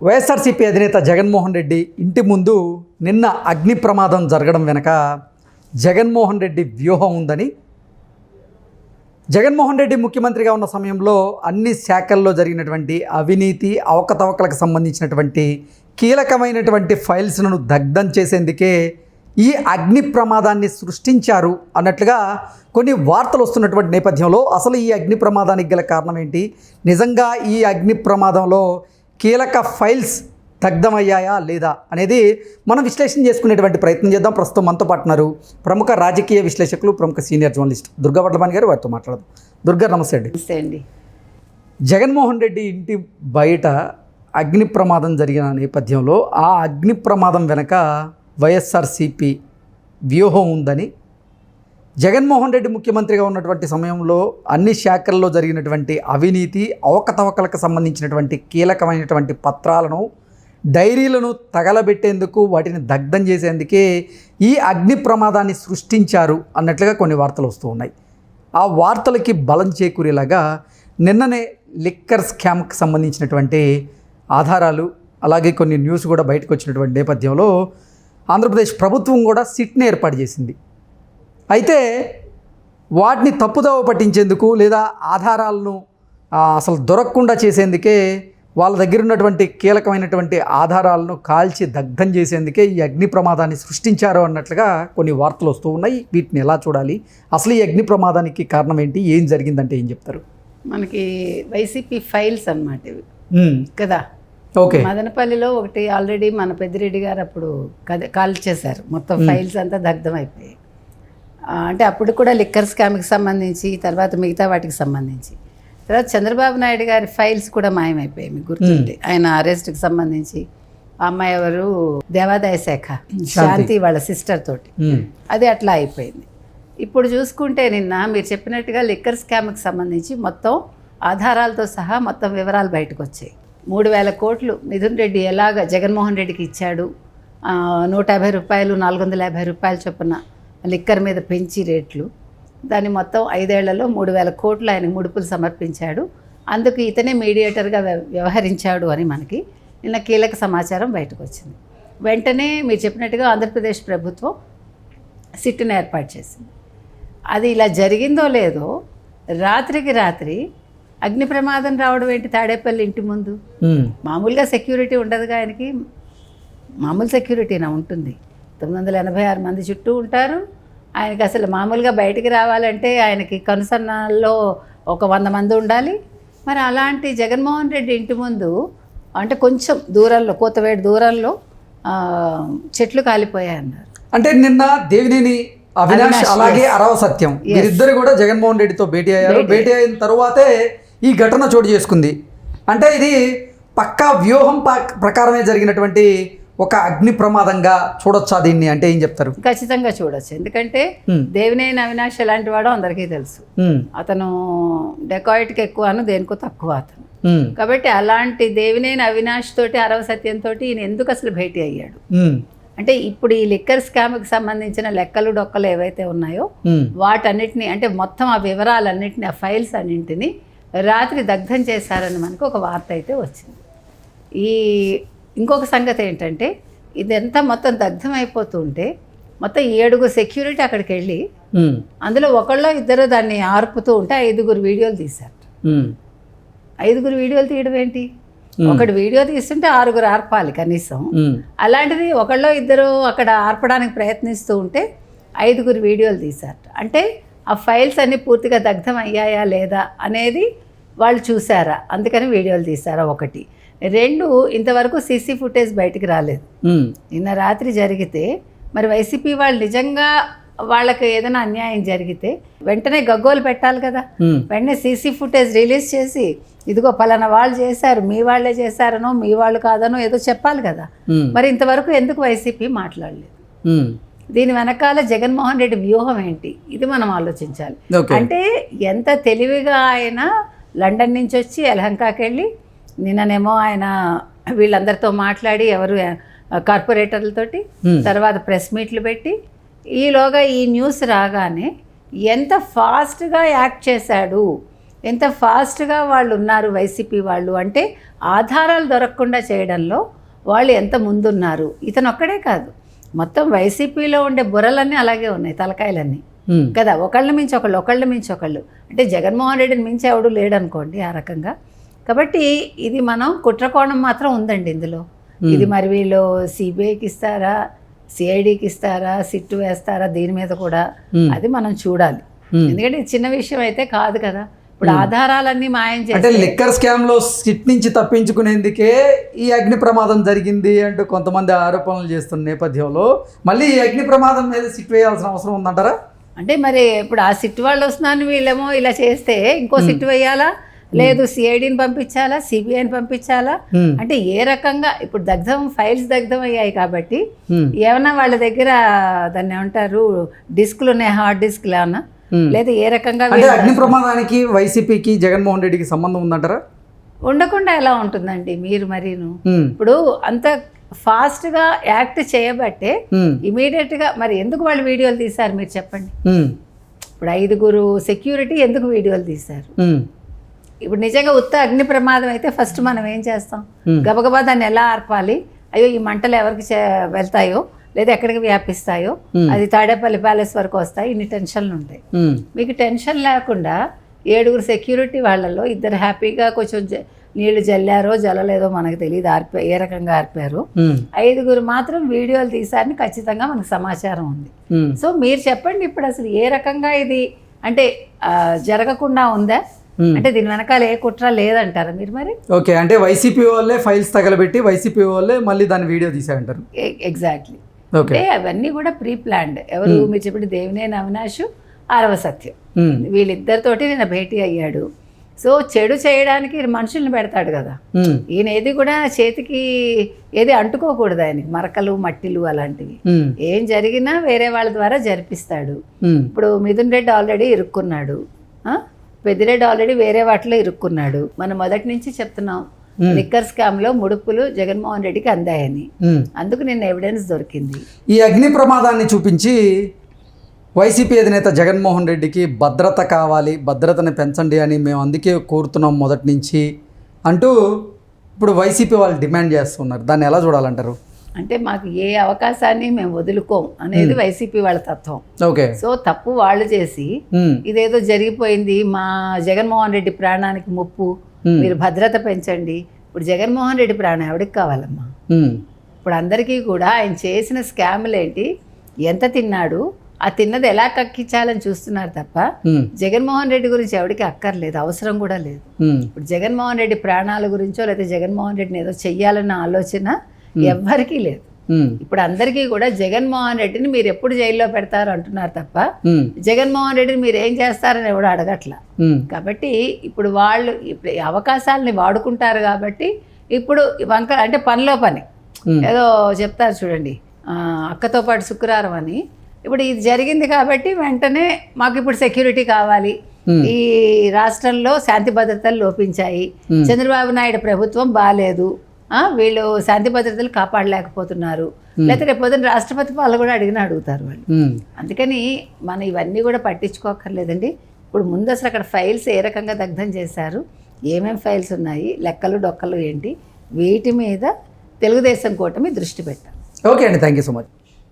వైఎస్ఆర్సీపీ అధినేత జగన్మోహన్ రెడ్డి ఇంటి ముందు నిన్న అగ్ని ప్రమాదం జరగడం వెనక జగన్మోహన్ రెడ్డి వ్యూహం ఉందని, జగన్మోహన్ రెడ్డి ముఖ్యమంత్రిగా ఉన్న సమయంలో అన్ని శాఖల్లో జరిగినటువంటి అవినీతి అవకతవకలకు సంబంధించినటువంటి కీలకమైనటువంటి ఫైల్స్ను దగ్ధం చేసేందుకే ఈ అగ్ని ప్రమాదాన్ని సృష్టించారు అన్నట్లుగా కొన్ని వార్తలు వస్తున్నటువంటి నేపథ్యంలో అసలు ఈ అగ్ని ప్రమాదానికి గల కారణం ఏంటి, నిజంగా ఈ అగ్ని ప్రమాదంలో కీలక ఫైల్స్ దగ్ధమయ్యాయా లేదా అనేది మనం విశ్లేషణ చేసుకునేటువంటి ప్రయత్నం చేద్దాం. ప్రస్తుతం మనతో పాటున్నారు ప్రముఖ రాజకీయ విశ్లేషకులు, ప్రముఖ సీనియర్ జర్నలిస్ట్ దుర్గా వడ్లమాని గారు. వారితో మాట్లాడదాం. దుర్గా, నమస్తే అండి. నమస్తే అండి. జగన్మోహన్ రెడ్డి ఇంటి బయట అగ్ని ప్రమాదం జరిగిన నేపథ్యంలో ఆ అగ్ని ప్రమాదం వెనక వైఎస్ఆర్సీపీ వ్యూహం ఉందని, జగన్మోహన్ రెడ్డి ముఖ్యమంత్రిగా ఉన్నటువంటి సమయంలో అన్ని శాఖల్లో జరిగినటువంటి అవినీతి అవకతవకలకు సంబంధించినటువంటి కీలకమైనటువంటి పత్రాలను, డైరీలను తగలబెట్టేందుకు, వాటిని దగ్ధం చేసేందుకే ఈ అగ్ని ప్రమాదాన్ని సృష్టించారు అన్నట్లుగా కొన్ని వార్తలు వస్తూ ఉన్నాయి. ఆ వార్తలకి బలం చేకూరేలాగా నిన్ననే లిక్కర్ స్కామ్కి సంబంధించినటువంటి ఆధారాలు, అలాగే కొన్ని న్యూస్ కూడా బయటకు వచ్చినటువంటి నేపథ్యంలో ఆంధ్రప్రదేశ్ ప్రభుత్వం కూడా సిట్ని ఏర్పాటు చేసింది. అయితే వాటిని తప్పుదోవ పట్టించేందుకు లేదా ఆధారాలను అసలు దొరకకుండా చేసేందుకే వాళ్ళ దగ్గర ఉన్నటువంటి కీలకమైనటువంటి ఆధారాలను కాల్చి దగ్ధం చేసేందుకే ఈ అగ్ని ప్రమాదాన్ని సృష్టించారు అన్నట్లుగా కొన్ని వార్తలు వస్తూ ఉన్నాయి. వీటిని ఎలా చూడాలి, అసలు ఈ అగ్ని ప్రమాదానికి కారణం ఏంటి, ఏం జరిగిందంటే ఏం చెప్తారు? మనకి వైసీపీ ఫైల్స్ అన్నమాట ఇవి కదా. ఓకే, మదనపల్లిలో ఒకటి ఆల్రెడీ మన పెద్దిరెడ్డి గారు అప్పుడు కాల్ చేశారు, మొత్తం ఫైల్స్ అంతా దగ్ధం అయిపోయాయి. అంటే అప్పుడు కూడా లిక్కర్ స్కామ్కి సంబంధించి, తర్వాత మిగతా వాటికి సంబంధించి, తర్వాత చంద్రబాబు నాయుడు గారి ఫైల్స్ కూడా మాయమైపోయాయి. మీకు గుర్తుంది, ఆయన అరెస్ట్కి సంబంధించి ఆ అమ్మాయి ఎవరు, దేవాదాయ శాఖ శాంతి వాళ్ళ సిస్టర్ తోటి, అది అట్లా అయిపోయింది. ఇప్పుడు చూసుకుంటే నిన్న మీరు చెప్పినట్టుగా లిక్కర్ స్కామ్కి సంబంధించి మొత్తం ఆధారాలతో సహా మొత్తం వివరాలు బయటకు వచ్చాయి. 3,000 కోట్లు మిథున్ రెడ్డి ఎలాగ జగన్మోహన్ రెడ్డికి ఇచ్చాడు, 150 రూపాయలు 450 రూపాయలు చొప్పున లిక్కర్ మీద పెంచి రేట్లు, దాన్ని మొత్తం 5 ఏళ్లలో 3,000 కోట్లు ఆయన ముడుపులు సమర్పించాడు, అందుకు ఇతనే మీడియేటర్గా వ్యవహరించాడు అని మనకి నిన్న కీలక సమాచారం బయటకు వచ్చింది. వెంటనే మీరు చెప్పినట్టుగా ఆంధ్రప్రదేశ్ ప్రభుత్వం సిట్ని ఏర్పాటు చేసింది. అది ఇలా జరిగిందో లేదో, రాత్రికి రాత్రి అగ్ని ప్రమాదం రావడం ఏంటి తాడేపల్లి ఇంటి ముందు? మామూలుగా సెక్యూరిటీ ఉండదుగా ఆయనకి, మామూలు సెక్యూరిటీనా ఉంటుంది? 986 మంది చుట్టూ ఉంటారు. ఆయనకి అసలు మామూలుగా బయటికి రావాలంటే ఆయనకి కనుసన్నాల్లో ఒక 100 మంది ఉండాలి. మరి అలాంటి జగన్మోహన్ రెడ్డి ఇంటి ముందు అంటే కొంచెం దూరంలో, కోతవేడు దూరంలో చెట్లు కాలిపోయాయి అన్నారు. అంటే నిన్న దేవినేని అవినాష్ అలాగే అరవ సత్యం వీరిద్దరు కూడా జగన్మోహన్ రెడ్డితో భేటీ అయ్యారు. భేటీ అయిన తరువాతే ఈ ఘటన చోటు చేసుకుంది. అంటే ఇది పక్కా వ్యూహం ప్రకారమే జరిగినటువంటి ఒక అగ్ని ప్రమాదంగా చూడొచ్చా దీన్ని, అంటే ఏం చెప్తారు? ఖచ్చితంగా చూడొచ్చు. ఎందుకంటే దేవినేని అవినాష్ ఎలాంటి వాడో అందరికీ తెలుసు. అతను డెకాయిట్కి ఎక్కువను, దేనికో తక్కువ అతను. కాబట్టి అలాంటి దేవినేని అవినాష్ తోటి, అరవ సత్యం తోటి ఈయన ఎందుకు అసలు భేటీ అయ్యాడు అంటే, ఇప్పుడు ఈ లిక్కర్ స్కామ్కి సంబంధించిన లెక్కలు డొక్కలు ఏవైతే ఉన్నాయో వాటన్నిటిని, అంటే మొత్తం ఆ వివరాలన్నింటినీ, ఆ ఫైల్స్ అన్నింటినీ రాత్రి దగ్ధం చేశారని మనకు ఒక వార్త అయితే వచ్చింది. ఇంకొక సంగతి ఏంటంటే, ఇదంతా మొత్తం దగ్ధం అయిపోతుంటే మొత్తం 7 సెక్యూరిటీ అక్కడికి వెళ్ళి అందులో ఒకళ్ళో ఇద్దరు దాన్ని ఆర్పుతూ ఉంటే 5 వీడియోలు తీశారు. 5 వీడియోలు తీయడం ఏంటి? ఒకటి వీడియో తీస్తుంటే 6 ఆర్పాలి కనీసం. అలాంటిది ఒకళ్ళో ఇద్దరు అక్కడ ఆర్పడానికి ప్రయత్నిస్తూ ఉంటే 5 వీడియోలు తీశారు. అంటే ఆ ఫైల్స్ అన్నీ పూర్తిగా దగ్ధం అయ్యాయా లేదా అనేది వాళ్ళు చూసారా, అందుకని వీడియోలు తీసారా? ఒకటి. 2, ఇంతవరకు సీసీ ఫుటేజ్ బయటికి రాలేదు. నిన్న రాత్రి జరిగితే మరి వైసీపీ వాళ్ళు నిజంగా వాళ్ళకి ఏదైనా అన్యాయం జరిగితే వెంటనే గగ్గోలు పెట్టాలి కదా. వెంటనే సీసీ ఫుటేజ్ రిలీజ్ చేసి, ఇదిగో పలానా వాళ్ళు చేశారు, మీ వాళ్ళే చేశారనో మీ వాళ్ళు కాదనో ఏదో చెప్పాలి కదా. మరి ఇంతవరకు ఎందుకు వైసీపీ మాట్లాడలేదు? దీని వెనకాల జగన్మోహన్ రెడ్డి వ్యూహం ఏంటి, ఇది మనం ఆలోచించాలి. అంటే ఎంత తెలివిగా ఆయన లండన్ నుంచి వచ్చి యలహంకాకి వెళ్ళి, నిన్ననేమో ఆయన వీళ్ళందరితో మాట్లాడి, ఎవరు కార్పొరేటర్లతోటి, తర్వాత ప్రెస్ మీట్లు పెట్టి, ఈలోగా ఈ న్యూస్ రాగానే ఎంత ఫాస్ట్గా యాక్ట్ చేశాడు, ఎంత ఫాస్ట్గా వాళ్ళు ఉన్నారు వైసీపీ వాళ్ళు అంటే ఆధారాలు దొరకకుండా చేయడంలో వాళ్ళు ఎంత ముందున్నారు. ఇతను ఒక్కడే కాదు, మొత్తం వైసీపీలో ఉండే బుర్రలన్నీ అలాగే ఉన్నాయి, తలకాయలన్నీ కదా, ఒకళ్ళ మించి ఒకళ్ళు. అంటే జగన్మోహన్ రెడ్డిని మించి ఎవడు లేడనుకోండి ఆ రకంగా. కాబట్టి ఇది మనం కుట్రకోణం మాత్రం ఉందండి ఇందులో. ఇది మరి వీళ్ళు సిబిఐకి ఇస్తారా, సిఐడికి ఇస్తారా, సిట్టు వేస్తారా, దీని మీద కూడా అది మనం చూడాలి. ఎందుకంటే ఇది చిన్న విషయం అయితే కాదు కదా. ఇప్పుడు ఆధారాలన్నీ మాయం చేసి అంటే లిక్కర్ స్కామ్ లో సిట్ నుంచి తప్పించుకునేందుకే ఈ అగ్ని ప్రమాదం జరిగింది అంటూ కొంతమంది ఆరోపణలు చేస్తున్న నేపథ్యంలో మళ్ళీ ఈ అగ్ని ప్రమాదం మీద సిట్ వేయాల్సిన అవసరం ఉందంటారా? అంటే మరి ఇప్పుడు ఆ సిట్ వాళ్ళు వస్తున్నాను వీళ్ళేమో ఇలా చేస్తే ఇంకో సిట్ వేయాలా, లేదు సిఐడిని పంపించాలా, సిబిఐని పంపించాలా, అంటే ఏ రకంగా ఇప్పుడు ఫైల్స్ దగ్ధం అయ్యాయి కాబట్టి ఏమన్నా వాళ్ళ దగ్గర దాన్ని ఏమంటారు డిస్క్లు ఉన్నాయి, హార్డ్ డిస్క్లు ఏమన్నా, లేదా ఏ రకంగా అగ్ని ప్రమాదానికి వైసీపీకి జగన్మోహన్ రెడ్డికి సంబంధం ఉందంటారా? ఉండకుండా ఎలా ఉంటుందండి మీరు మరీను. ఇప్పుడు అంత ఫాస్ట్గా యాక్ట్ చేయబట్టే ఇమీడియట్గా మరి ఎందుకు వాళ్ళు వీడియోలు తీశారు మీరు చెప్పండి. ఇప్పుడు 5 సెక్యూరిటీ ఎందుకు వీడియోలు తీశారు? ఇప్పుడు నిజంగా అగ్ని ప్రమాదం అయితే ఫస్ట్ మనం ఏం చేస్తాం, గబగబా దాన్ని ఎలా ఆర్పాలి, అయ్యో ఈ మంటలు ఎవరికి వెళ్తాయో లేదా ఎక్కడికి వ్యాపిస్తాయో, అది తాడేపల్లి ప్యాలెస్ వరకు వస్తాయి, ఇన్ని టెన్షన్లు ఉంటాయి. మీకు టెన్షన్ లేకుండా 7 సెక్యూరిటీ వాళ్ళలో 2 హ్యాపీగా కొంచెం నీళ్లు జల్లారో జల్లలేదో మనకు తెలియదు, ఏ రకంగా ఆర్పారు. 5 మాత్రం వీడియోలు తీశారని ఖచ్చితంగా మనకు సమాచారం ఉంది. సో మీరు చెప్పండి ఇప్పుడు అసలు ఏ రకంగా ఇది అంటే జరగకుండా ఉందా, అంటే దీని వెనకాల ఏ కుట్ర లేదంటారా మీరు మరి? ఓకే, అంటే వైసీపీ వాళ్ళే ఫైల్స్ తగలబెట్టి వైసీపీ వాళ్ళే మళ్ళీ దాని వీడియో తీసారంటారు. ఎగ్జాక్ట్లీ. అంటే అవన్నీ కూడా ప్రీ ప్లాన్డ్. ఎవరు మీరు చెప్పండి, దేవినేని అవినాష్, ఆరవ సత్యం, వీళ్ళిద్దరితోటి నేను భేటీ అయ్యాడు. సో చెడు చేయడానికి మనుషుల్ని పెడతాడు కదా, ఈయన ఏది కూడా చేతికి ఏది అంటుకోకూడదు, ఆయనకి మరకలు మట్టిలు అలాంటివి ఏం జరిగినా వేరే వాళ్ళ ద్వారా జరిపిస్తాడు. ఇప్పుడు మిథున్ రెడ్డి ఆల్రెడీ ఇరుక్కున్నాడు, పెద్దిరెడ్డి ఆల్రెడీ వేరే వాటిలో ఇరుక్కున్నాడు. మనం మొదటి నుంచి చెప్తున్నాం లిక్కర్ స్కామ్ లో ముడుపులు జగన్మోహన్ రెడ్డికి అందాయని, అందుకు నిన్న ఎవిడెన్స్ దొరికింది. ఈ అగ్ని ప్రమాదాన్ని చూపించి వైసీపీ అధినేత జగన్మోహన్ రెడ్డికి భద్రత కావాలి, భద్రతని పెంచండి అని మేము అందుకే కోరుతున్నాం మొదటి నుంచి అంటూ ఇప్పుడు వైసీపీ వాళ్ళు డిమాండ్ చేస్తున్నారు. దాన్ని ఎలా చూడాలంటారు? అంటే మాకు ఏ అవకాశాన్ని మేము వదులుకోం అనేది వైసీపీ వాళ్ళ తత్వం. ఓకే, సో తప్పు వాళ్ళు చేసి ఇదేదో జరిగిపోయింది, మా జగన్మోహన్ రెడ్డి ప్రాణానికి ముప్పు, మీరు భద్రత పెంచండి. ఇప్పుడు జగన్మోహన్ రెడ్డి ప్రాణం ఎవరికి కావాలమ్మా? ఇప్పుడు అందరికీ కూడా ఆయన చేసిన స్కాములు ఏంటి, ఎంత తిన్నాడు, ఆ తిన్నది ఎలా కక్కించాలని చూస్తున్నారు తప్ప జగన్మోహన్ రెడ్డి గురించి ఎవరికి అక్కర్లేదు, అవసరం కూడా లేదు. ఇప్పుడు జగన్మోహన్ రెడ్డి ప్రాణాల గురించో లేదా జగన్మోహన్ రెడ్డిని ఏదో చెయ్యాలన్న ఆలోచన ఎవ్వరికీ లేదు. ఇప్పుడు అందరికీ కూడా జగన్మోహన్ రెడ్డిని మీరు ఎప్పుడు జైల్లో పెడతారు అంటున్నారు తప్ప జగన్మోహన్ రెడ్డిని మీరు ఏం చేస్తారని ఎవడు అడగట్లా. కాబట్టి ఇప్పుడు వాళ్ళు ఇప్పుడు అవకాశాలని వాడుకుంటారు కాబట్టి ఇప్పుడు అంటే పనిలో పని ఏదో చెప్తారు చూడండి, అక్కతో పాటు శుక్రవారం అని. ఇప్పుడు ఇది జరిగింది కాబట్టి వెంటనే మాకు ఇప్పుడు సెక్యూరిటీ కావాలి, ఈ రాష్ట్రంలో శాంతి భద్రతలు లోపించాయి, చంద్రబాబు నాయుడు ప్రభుత్వం బాగాలేదు, వీళ్ళు శాంతి భద్రతలు కాపాడలేకపోతున్నారు, లేకపోతే రేపు పొద్దున్న రాష్ట్రపతి పాలన కూడా అడుగుతారు వాళ్ళు. అందుకని మనం ఇవన్నీ కూడా పట్టించుకోకర్లేదండి. ఇప్పుడు ముందు అసలు అక్కడ ఫైల్స్ ఏ రకంగా దగ్ధం చేశారు, ఏమేమి ఫైల్స్ ఉన్నాయి, లెక్కలు డొక్కలు ఏంటి, వీటి మీద తెలుగుదేశం కూటమి దృష్టి పెట్టారు. ఓకే అండి, థ్యాంక్ యూ సో మచ్.